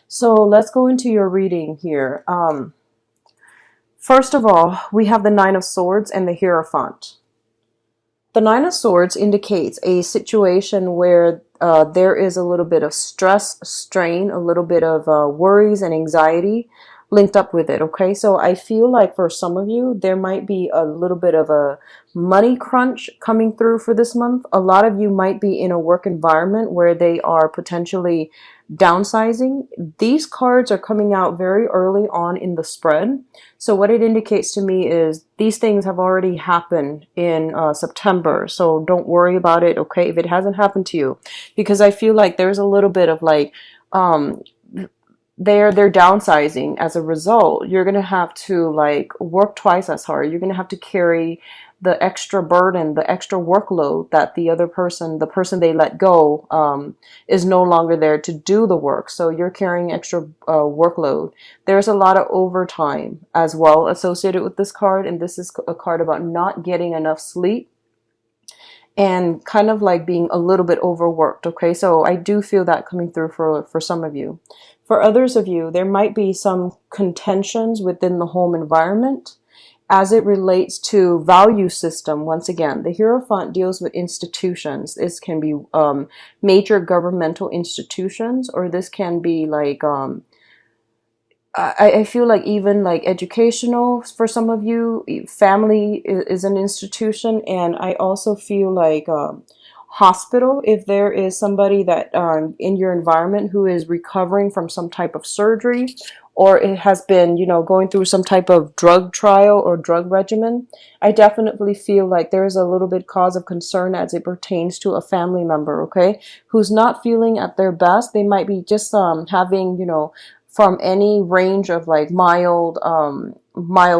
So let's go into your reading here. First of all, we have the Nine of Swords and the Hierophant. The Nine of Swords indicates a situation where there is a little bit of stress, strain, a little bit of worries and anxiety linked up with it. Okay, so I feel like for some of you, there might be a little bit of a money crunch coming through for this month. A lot of you might be in a work environment where they are potentially downsizing. These cards are coming out very early on in the spread. So what it indicates to me is these things have already happened in September. So don't worry about it, okay, if it hasn't happened to you. Because I feel like there's a little bit of like, they're downsizing. As a result, you're going to have to like work twice as hard. You're going to have to carry the extra burden, the extra workload that the other person, the person they let go, is no longer there to do the work. So you're carrying extra workload. There's a lot of overtime as well associated with this card. And this is a card about not getting enough sleep and kind of like being a little bit overworked. Okay, so I do feel that coming through for some of you. For others of you, there might be some contentions within the home environment as it relates to value system. Once again, the Hierophant deals with institutions. This can be major governmental institutions, or this can be like I feel like even like educational for some of you. Family is an institution, and I also feel like hospital, if there is somebody that in your environment who is recovering from some type of surgery, or it has been, you know, going through some type of drug trial or drug regimen. I definitely feel like there is a little bit cause of concern as it pertains to a family member, okay, who's not feeling at their best. They might be just having, you know, from any range of like mild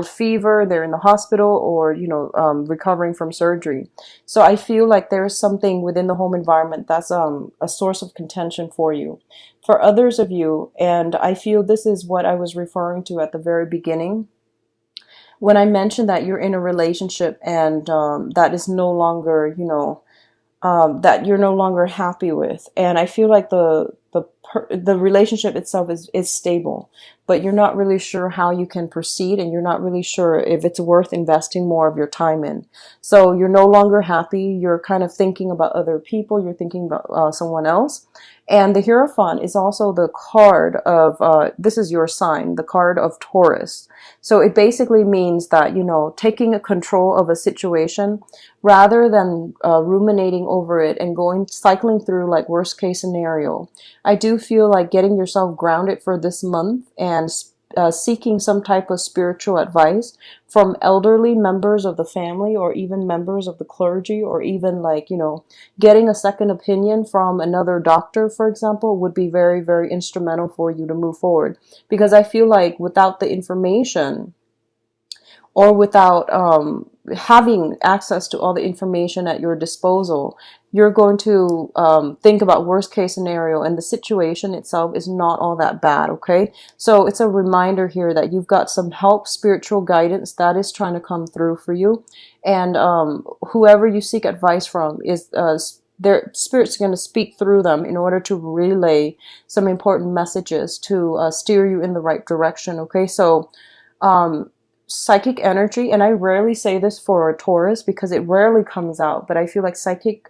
fever, they're in the hospital, or, you know, recovering from surgery. So I feel like there's something within the home environment that's a source of contention for you. For others of you, and I feel this is what I was referring to at the very beginning, when I mentioned that you're in a relationship and that is no longer, you know, that you're no longer happy with. And I feel like the relationship itself is stable, but you're not really sure how you can proceed, and you're not really sure if it's worth investing more of your time in. So you're no longer happy. You're kind of thinking about other people. You're thinking about someone else. And the Hierophant is also the card of, this is your sign, the card of Taurus. So it basically means that, you know, taking a control of a situation rather than ruminating over it and cycling through like worst case scenario. I do feel like getting yourself grounded for this month and seeking some type of spiritual advice from elderly members of the family, or even members of the clergy, or even like, you know, getting a second opinion from another doctor, for example, would be very, very instrumental for you to move forward. Because I feel like without the information, or without having access to all the information at your disposal, you're going to think about worst case scenario, and the situation itself is not all that bad, okay? So it's a reminder here that you've got some help, spiritual guidance that is trying to come through for you. And whoever you seek advice from is their spirit's going to speak through them in order to relay some important messages to steer you in the right direction, okay? So psychic energy, and I rarely say this for a Taurus because it rarely comes out, but I feel like psychic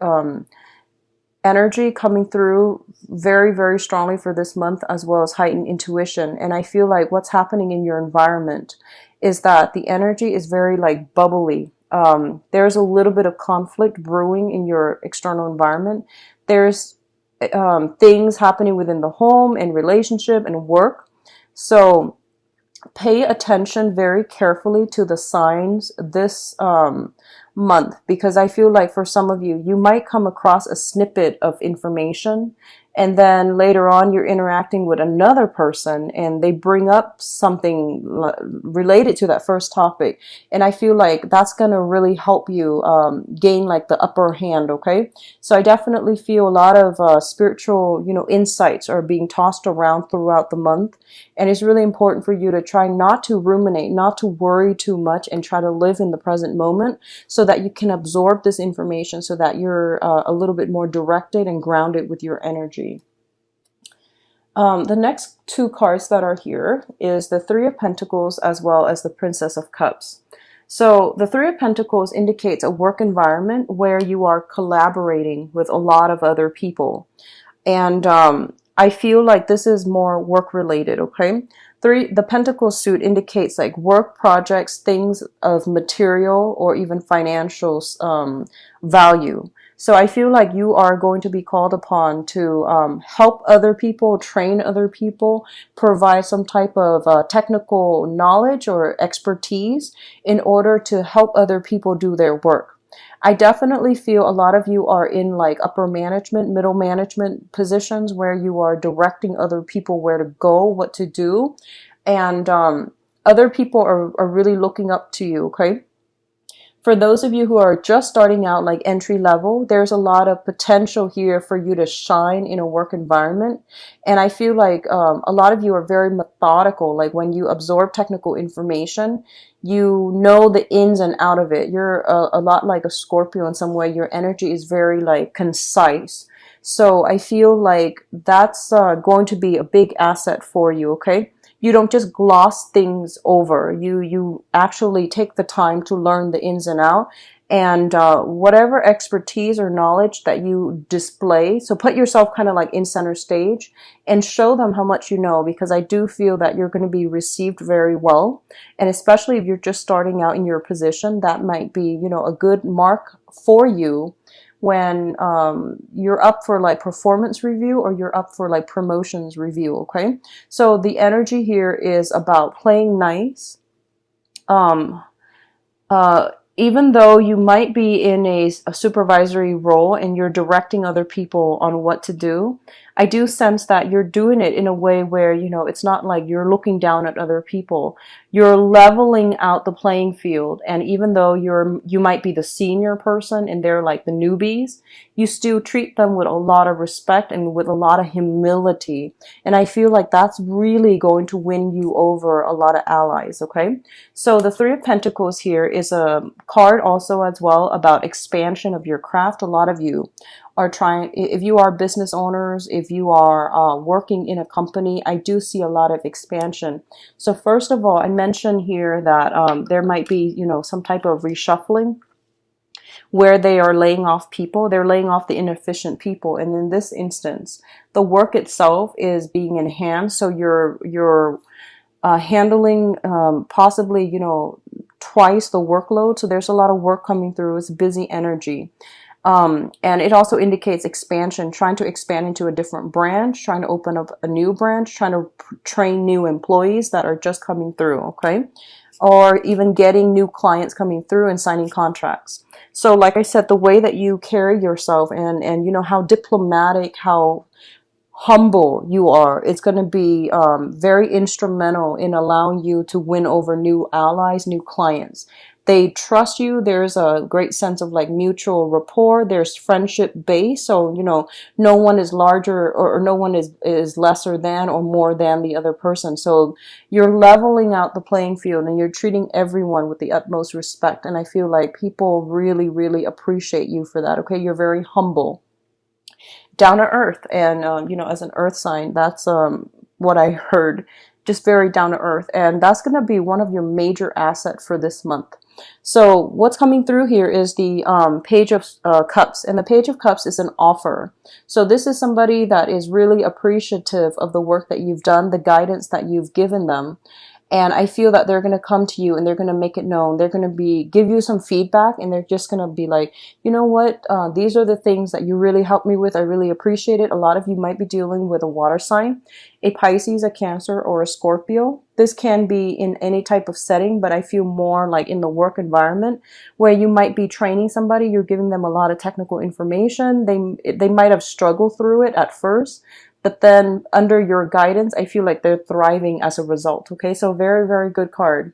energy coming through very, very strongly for this month, as well as heightened intuition. And I feel like what's happening in your environment is that the energy is very like bubbly. There's a little bit of conflict brewing in your external environment. There's things happening within the home and relationship and work. So pay attention very carefully to the signs this month, because I feel like for some of you, you might come across a snippet of information, and then later on you're interacting with another person and they bring up something related to that first topic. And I feel like that's going to really help you gain like the upper hand, okay? So I definitely feel a lot of spiritual, you know, insights are being tossed around throughout the month. And it's really important for you to try not to ruminate, not to worry too much, and try to live in the present moment so that you can absorb this information, so that you're a little bit more directed and grounded with your energy. The next two cards that are here is the Three of Pentacles as well as the Princess of Cups. So the Three of Pentacles indicates a work environment where you are collaborating with a lot of other people. And I feel like this is more work related, okay? The Pentacle suit indicates like work projects, things of material or even financial value. So I feel like you are going to be called upon to help other people, train other people, provide some type of technical knowledge or expertise in order to help other people do their work. I definitely feel a lot of you are in like upper management, middle management positions where you are directing other people where to go, what to do. And other people are really looking up to you, okay? For those of you who are just starting out, like entry level, there's a lot of potential here for you to shine in a work environment. And I feel like a lot of you are very methodical. Like when you absorb technical information, you know the ins and out of it. You're a lot like a Scorpio in some way. Your energy is very like concise. So I feel like that's going to be a big asset for you, okay? You don't just gloss things over. You actually take the time to learn the ins and out, and whatever expertise or knowledge that you display. So put yourself kind of like in center stage and show them how much you know, because I do feel that you're going to be received very well. And especially if you're just starting out in your position, that might be, you know, a good mark for you when you're up for like performance review or you're up for like promotions review, okay? So the energy here is about playing nice. Um, Even though you might be in a supervisory role and you're directing other people on what to do, I do sense that you're doing it in a way where, you know, it's not like you're looking down at other people. You're leveling out the playing field. And even though you might be the senior person and they're like the newbies, you still treat them with a lot of respect and with a lot of humility. And I feel like that's really going to win you over a lot of allies, okay? So the Three of Pentacles here is a card also as well about expansion of your craft. A lot of you are trying, if you are business owners, if you are working in a company, I do see a lot of expansion. So first of all, I mentioned here that there might be, you know, some type of reshuffling where they are laying off people. They're laying off the inefficient people. And in this instance, the work itself is being enhanced. So you're handling possibly, you know, twice the workload. So there's a lot of work coming through. It's busy energy. And it also indicates expansion, trying to expand into a different branch, trying to open up a new branch, trying to train new employees that are just coming through, okay? Or even getting new clients coming through and signing contracts. So like I said, the way that you carry yourself and you know, how diplomatic, how humble you are, it's going to be very instrumental in allowing you to win over new allies, new clients. They trust you. There's a great sense of like mutual rapport. There's friendship base. So, you know, no one is larger or no one is lesser than or more than the other person. So you're leveling out the playing field and you're treating everyone with the utmost respect. And I feel like people really, really appreciate you for that. Okay. You're very humble, down to earth. And, you know, as an earth sign, that's what I heard. Just very down to earth. And that's going to be one of your major assets for this month. So what's coming through here is the Page of Cups. And the Page of Cups is an offer. So this is somebody that is really appreciative of the work that you've done, the guidance that you've given them. And I feel that they're going to come to you and they're going to make it known. They're going to give you some feedback and they're just going to be like, you know what? These are the things that you really helped me with. I really appreciate it. A lot of you might be dealing with a water sign, a Pisces, a Cancer, or a Scorpio. This can be in any type of setting, but I feel more like in the work environment where you might be training somebody. You're giving them a lot of technical information. They might have struggled through it at first, but then under your guidance, I feel like they're thriving as a result. Okay, so very, very good card.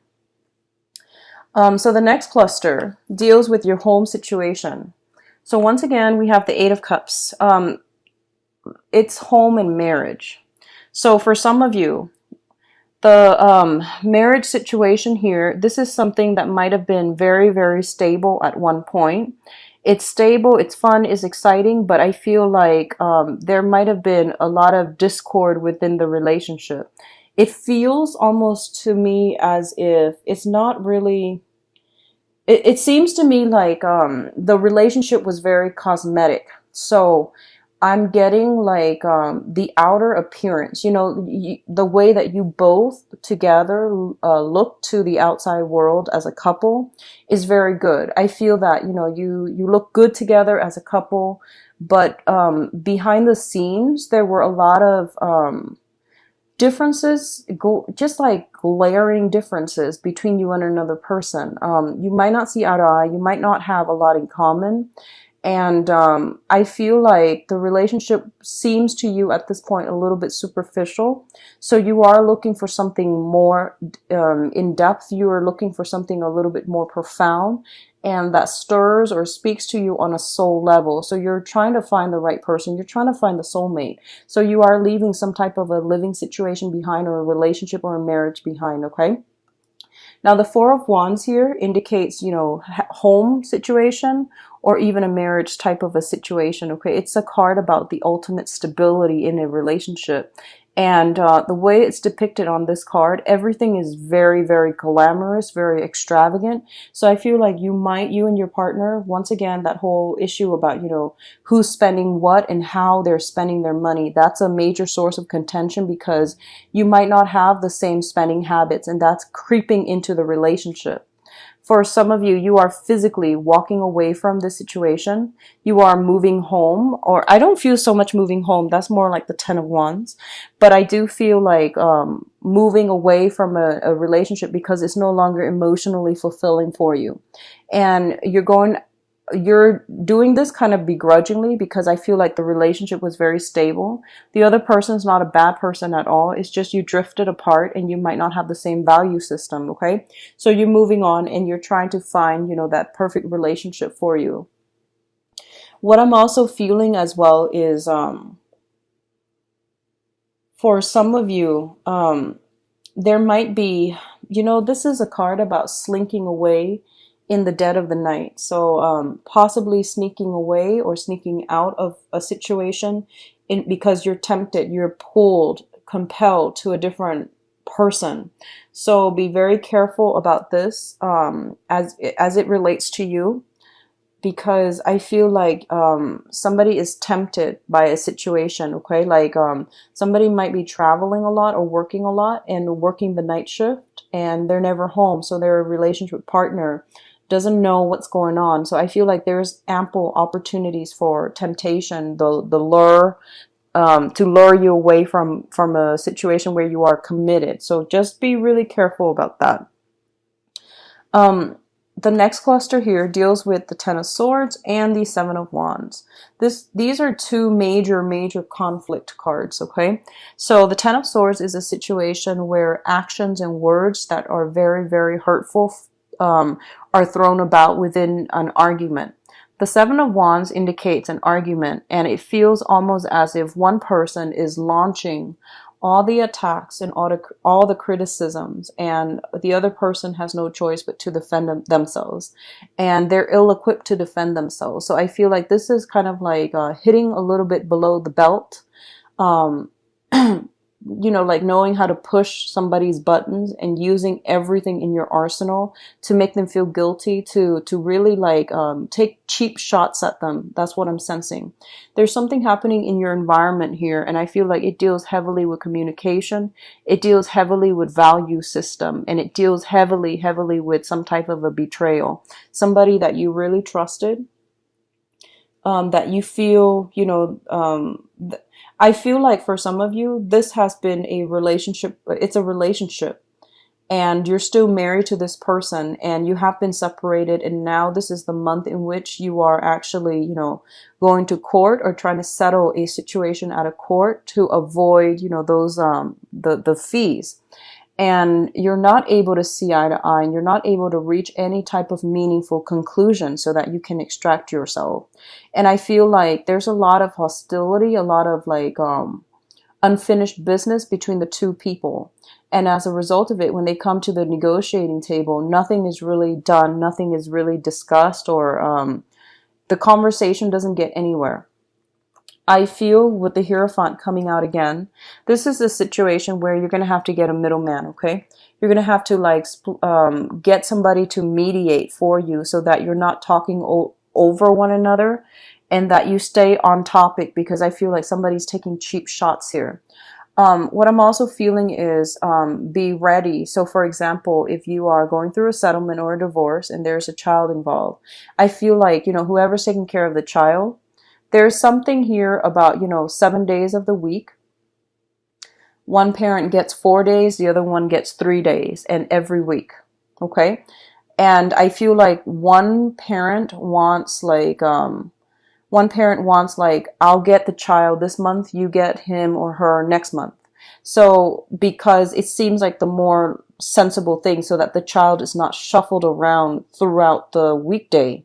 So the next cluster deals with your home situation. So once again, we have the Eight of Cups. It's home and marriage. So for some of you, the marriage situation here, this is something that might have been very, very stable at one point. It's stable, it's fun, it's exciting, but I feel like there might have been a lot of discord within the relationship. It feels almost to me as if it's not really, it seems to me like the relationship was very cosmetic. So I'm getting like the outer appearance, the way that you both together look to the outside world as a couple is very good. I feel that, you look good together as a couple, but behind the scenes, there were a lot of differences, just like glaring differences between you and another person. You might not see eye to eye, you might not have a lot in common, and I feel like the relationship seems to you at this point a little bit superficial. So you are looking for something more in depth. You are looking for something a little bit more profound and that stirs or speaks to you on a soul level. So you're trying to find the right person. You're trying to find the soulmate. So you are leaving some type of a living situation behind, or a relationship or a marriage behind, okay? Now, the Four of Wands here indicates, home situation or even a marriage type of a situation, okay? It's a card about the ultimate stability in a relationship. And the way it's depicted on this card, everything is very, very glamorous, very extravagant. So I feel like you and your partner, once again, that whole issue about, who's spending what and how they're spending their money, that's a major source of contention, because you might not have the same spending habits, and that's creeping into the relationship. For some of you, you are physically walking away from this situation. You are moving home, or I don't feel so much moving home. That's more like the Ten of Wands. But I do feel like moving away from a relationship because it's no longer emotionally fulfilling for you. And you're doing this kind of begrudgingly, because I feel like the relationship was very stable. The other person's not a bad person at all. It's just you drifted apart and you might not have the same value system, okay? So you're moving on and you're trying to find, that perfect relationship for you. What I'm also feeling as well is for some of you, there might be, this is a card about slinking away in the dead of the night. So possibly sneaking away or sneaking out of a situation because you're tempted, you're pulled, compelled to a different person. So be very careful about this as it relates to you, because I feel like somebody is tempted by a situation, okay? Like somebody might be traveling a lot or working a lot and working the night shift, and they're never home. So their relationship partner doesn't know what's going on. So I feel like there's ample opportunities for temptation, the lure, to lure you away from a situation where you are committed. So just be really careful about that. The next cluster here deals with the Ten of Swords and the Seven of Wands. These are two major conflict cards, okay? So the Ten of Swords is a situation where actions and words that are very, very hurtful are thrown about within an argument. The Seven of Wands indicates an argument, and it feels almost as if one person is launching all the attacks and all the criticisms, and the other person has no choice but to defend themselves, and they're ill-equipped to defend themselves. So I feel like this is kind of like hitting a little bit below the belt. Like knowing how to push somebody's buttons and using everything in your arsenal to make them feel guilty, to really like take cheap shots at them. That's what I'm sensing. There's something happening in your environment here, and I feel like it deals heavily with communication. It deals heavily with value system, and it deals heavily with some type of a betrayal. Somebody that you really trusted, that you feel, I feel like for some of you, this has been a relationship. It's a relationship, and you're still married to this person, and you have been separated, and now this is the month in which you are actually, going to court or trying to settle a situation at a court to avoid, those the fees. And you're not able to see eye to eye, and you're not able to reach any type of meaningful conclusion so that you can extract yourself. And I feel like there's a lot of hostility, a lot of like unfinished business between the two people. And as a result of it, when they come to the negotiating table, nothing is really done, nothing is really discussed, or the conversation doesn't get anywhere. I feel with the Hierophant coming out again, this is a situation where you're going to have to get a middleman, okay? You're going to have to like get somebody to mediate for you so that you're not talking over one another and that you stay on topic, because I feel like somebody's taking cheap shots here. What I'm also feeling is be ready. So for example, if you are going through a settlement or a divorce and there's a child involved, I feel like, you know, whoever's taking care of the child, there's something here about, you know, 7 days of the week. One parent gets 4 days, the other one gets 3 days, and every week. Okay. And I feel like one parent wants like, I'll get the child this month, you get him or her next month. So because it seems like the more sensible thing, so that the child is not shuffled around throughout the weekday.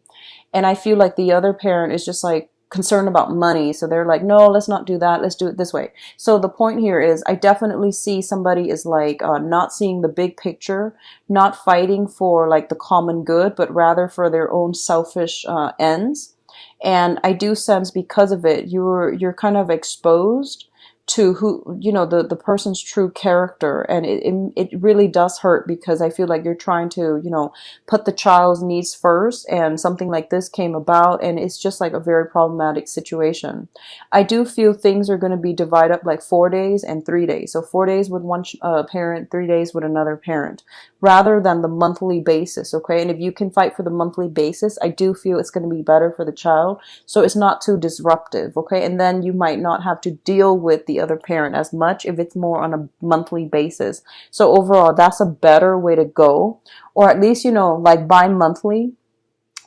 And I feel like the other parent is just like concerned about money. So they're like, no, let's not do that. Let's do it this way. So the point here is I definitely see somebody is like not seeing the big picture, not fighting for like the common good, but rather for their own selfish ends. And I do sense because of it, you're kind of exposed to who, you know, the person's true character. And it really does hurt, because I feel like you're trying to, you know, put the child's needs first, and something like this came about, and it's just like a very problematic situation. I do feel things are going to be divided up like 4 days and 3 days. So 4 days with one parent, 3 days with another parent, rather than the monthly basis. Okay. And if you can fight for the monthly basis, I do feel it's going to be better for the child. So it's not too disruptive. Okay. And then you might not have to deal with the other parent as much if it's more on a monthly basis. So overall, that's a better way to go. Or at least, you know, like bi-monthly,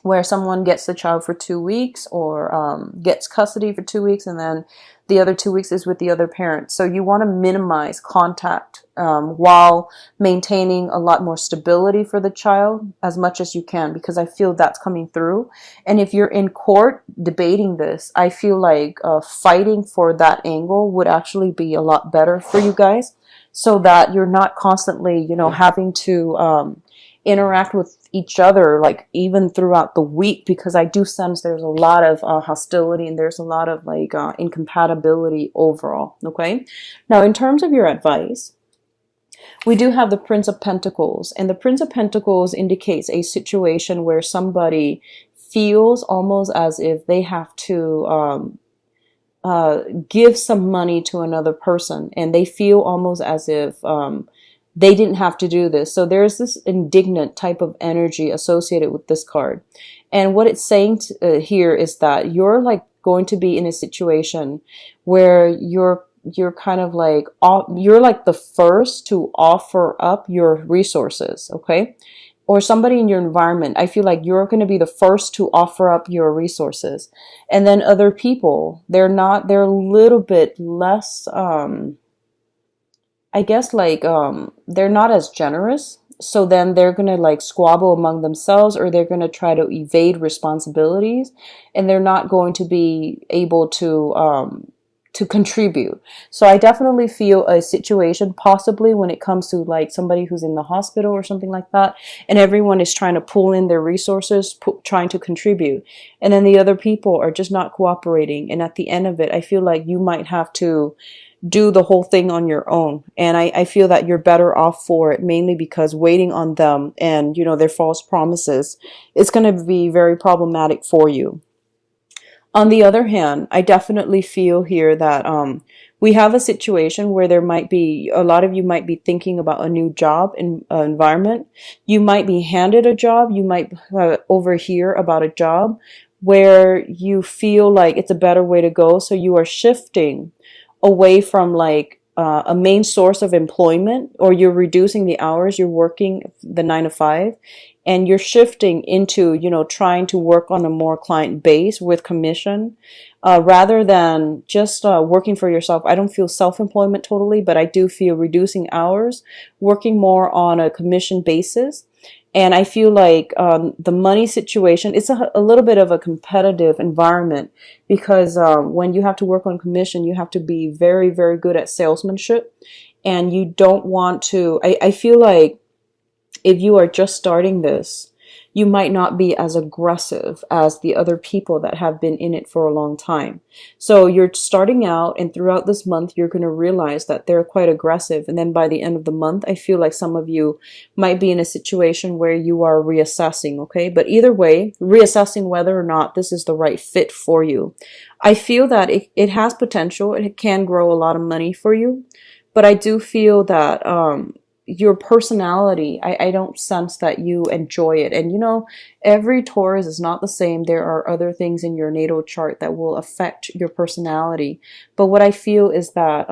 where someone gets the child for 2 weeks, or gets custody for 2 weeks, and then the other 2 weeks is with the other parent. So you want to minimize contact while maintaining a lot more stability for the child as much as you can, because I feel that's coming through. And if you're in court debating this, I feel like fighting for that angle would actually be a lot better for you guys, so that you're not constantly, you know, having to interact with each other, like even throughout the week, because I do sense there's a lot of hostility, and there's a lot of like incompatibility overall. Okay. Now, in terms of your advice, we do have the Prince of Pentacles, and the Prince of Pentacles indicates a situation where somebody feels almost as if they have to give some money to another person, and they feel almost as if they didn't have to do this. So there's this indignant type of energy associated with this card. And what it's saying here is that you're like going to be in a situation where you're kind of like, you're like the first to offer up your resources, okay? Or somebody in your environment, I feel like you're going to be the first to offer up your resources. And then other people, they're a little bit less, I guess like, they're not as generous. So then they're going to like squabble among themselves, or they're going to try to evade responsibilities, and they're not going to be able to contribute. So I definitely feel a situation possibly when it comes to like somebody who's in the hospital or something like that, and everyone is trying to pull in their resources, trying to contribute, and then the other people are just not cooperating. And at the end of it, I feel like you might have to do the whole thing on your own. And I feel that you're better off for it, mainly because waiting on them and, you know, their false promises, it's going to be very problematic for you. On the other hand, I definitely feel here that we have a situation where there might be, a lot of you might be thinking about a new job environment. You might be handed a job. You might overhear about a job where you feel like it's a better way to go. So you are shifting away from like a main source of employment, or you're reducing the hours you're working, the 9 to 5, and you're shifting into, you know, trying to work on a more client base with commission, rather than just working for yourself. I don't feel self-employment totally, but I do feel reducing hours, working more on a commission basis. And I feel like the money situation, it's a little bit of a competitive environment, because when you have to work on commission, you have to be very, very good at salesmanship. And you don't want to, I feel like if you are just starting this, you might not be as aggressive as the other people that have been in it for a long time. So you're starting out, and throughout this month, you're going to realize that they're quite aggressive. And then by the end of the month, I feel like some of you might be in a situation where you are reassessing, okay? But either way, reassessing whether or not this is the right fit for you. I feel that it has potential. It can grow a lot of money for you. But I do feel that your personality, I don't sense that you enjoy it. And you know, every Taurus is not the same. There are other things in your natal chart that will affect your personality. But what I feel is that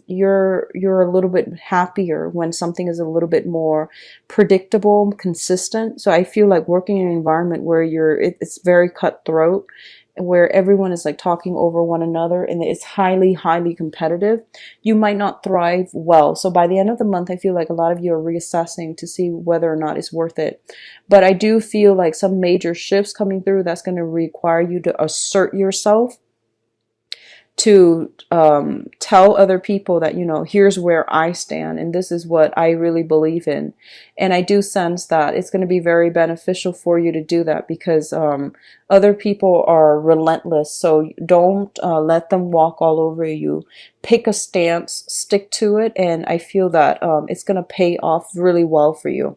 you're a little bit happier when something is a little bit more predictable, consistent. So I feel like working in an environment where it's very cutthroat, where everyone is like talking over one another and it's highly, highly competitive, you might not thrive well. So by the end of the month, I feel like a lot of you are reassessing to see whether or not it's worth it. But I do feel like some major shifts coming through that's going to require you to assert yourself, to tell other people that, you know, here's where I stand and this is what I really believe in. And I do sense that it's going to be very beneficial for you to do that, because other people are relentless. So don't let them walk all over you. Pick a stance, stick to it, and I feel that it's going to pay off really well for you.